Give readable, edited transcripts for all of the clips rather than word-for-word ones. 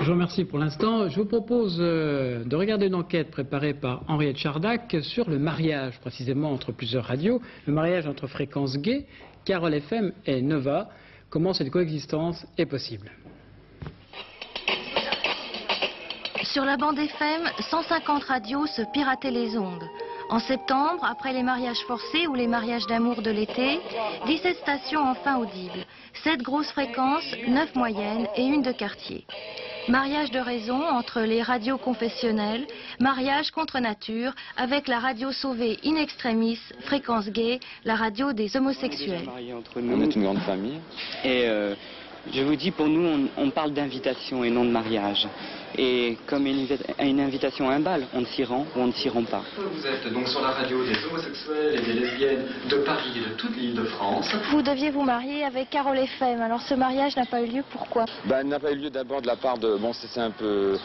Je vous remercie pour l'instant. Je vous propose de regarder une enquête préparée par Henriette Chardac sur le mariage, précisément entre plusieurs radios, le mariage entre Fréquence Gay, Carole FM et Nova. Comment cette coexistence est possible? Sur la bande FM, 150 radios se pirataient les ondes. En septembre, après les mariages forcés ou les mariages d'amour de l'été, 17 stations enfin audibles, 7 grosses fréquences, 9 moyennes et une de quartier. Mariage de raison entre les radios confessionnelles, mariage contre nature avec la radio sauvée in extremis, Fréquence Gay, la radio des homosexuels. On est une grande famille et je vous dis, pour nous, on parle d'invitation et non de mariage. Et comme une invitation à un bal, on s'y rend ou on ne s'y rend pas. Vous êtes donc sur la radio des homosexuels et des lesbiennes de Paris et de toute l'île de France. Vous deviez vous marier avec Carole FM, alors ce mariage n'a pas eu lieu, pourquoi? Il n'a pas eu lieu d'abord de la part de... Bon, c'est un peu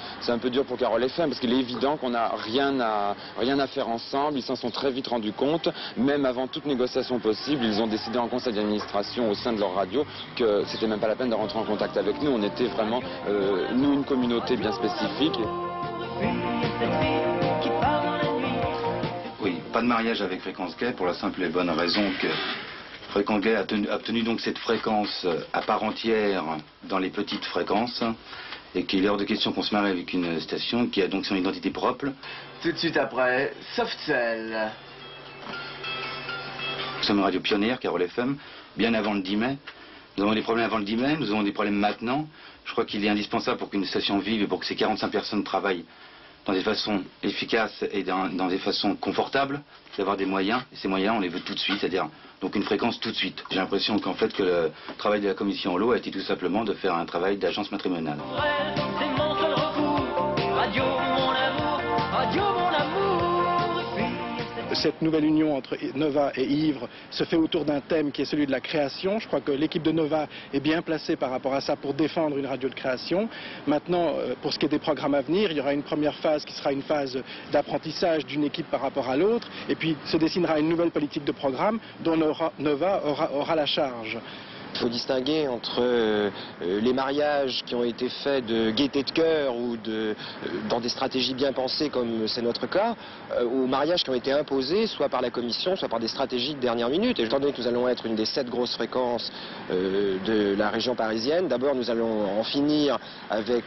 dur pour Carole FM, parce qu'il est évident qu'on n'a rien à faire ensemble. Ils s'en sont très vite rendus compte. Même avant toute négociation possible, ils ont décidé en conseil d'administration au sein de leur radio que c'était même pas la peine de rentrer en contact avec nous. On était vraiment, nous, une communauté bien spécifique. Oui, pas de mariage avec Fréquence Gay pour la simple et bonne raison que Fréquence Gay a obtenu donc cette fréquence à part entière dans les petites fréquences et qu'il est hors de question qu'on se marie avec une station qui a donc son identité propre. Tout de suite après, Softcell. Nous sommes une radio pionnière, Carole FM, bien avant le 10 mai. Nous avons des problèmes avant le 10 mai, nous avons des problèmes maintenant. Je crois qu'il est indispensable pour qu'une station vive et pour que ces 45 personnes travaillent dans des façons efficaces et dans des façons confortables, d'avoir des moyens. Et ces moyens, on les veut tout de suite, c'est-à-dire donc une fréquence tout de suite. J'ai l'impression qu'en fait que le travail de la commission Holo a été tout simplement de faire un travail d'agence matrimoniale. Cette nouvelle union entre Nova et Ivre se fait autour d'un thème qui est celui de la création. Je crois que l'équipe de Nova est bien placée par rapport à ça pour défendre une radio de création. Maintenant, pour ce qui est des programmes à venir, il y aura une première phase qui sera une phase d'apprentissage d'une équipe par rapport à l'autre. Et puis se dessinera une nouvelle politique de programme dont Nova aura la charge. Il faut distinguer entre les mariages qui ont été faits de gaieté de cœur ou dans des stratégies bien pensées comme c'est notre cas, aux mariages qui ont été imposés soit par la commission, soit par des stratégies de dernière minute. Et étant donné que nous allons être une des 7 grosses fréquences de la région parisienne, d'abord nous allons en finir avec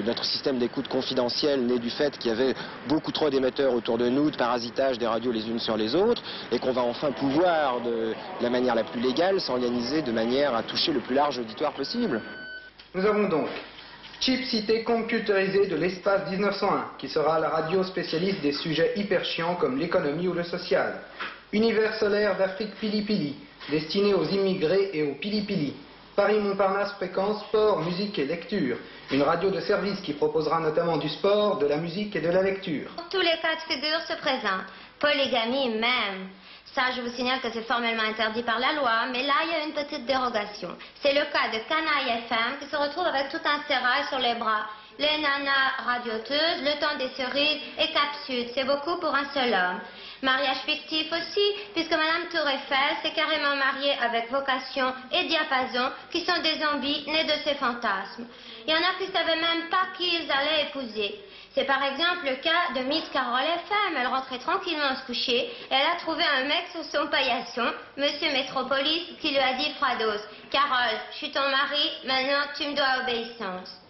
notre système d'écoute confidentielle né du fait qu'il y avait beaucoup trop d'émetteurs autour de nous, de parasitage des radios les unes sur les autres, et qu'on va enfin pouvoir, de la manière la plus légale, s'organiser de manière à toucher le plus large auditoire possible. Nous avons donc Chip Cité computérisé de l'espace 1901, qui sera la radio spécialiste des sujets hyper chiants comme l'économie ou le social. Univers solaire d'Afrique Pili Pili, destiné aux immigrés et aux Pili Pili. Paris-Montparnasse fréquence sport, musique et lecture. Une radio de service qui proposera notamment du sport, de la musique et de la lecture. Tous les cas de figure se présentent. Polygamie même. Ça, je vous signale que c'est formellement interdit par la loi, mais là, il y a une petite dérogation. C'est le cas de Canaille FM qui se retrouve avec tout un sérail sur les bras. Les nanas radioteuses, le temps des cerises et Cap Sud. C'est beaucoup pour un seul homme. Mariage fictif aussi, puisque Madame Tour Eiffel s'est carrément mariée avec vocation et diapason, qui sont des zombies nés de ses fantasmes. Il y en a qui ne savaient même pas qui ils allaient épouser. C'est par exemple le cas de Miss Carole FM. Elle rentrait tranquillement se coucher et elle a trouvé un mec sur son paillasson, Monsieur Métropolis, qui lui a dit froidos: Carole, je suis ton mari, maintenant tu me dois obéissance.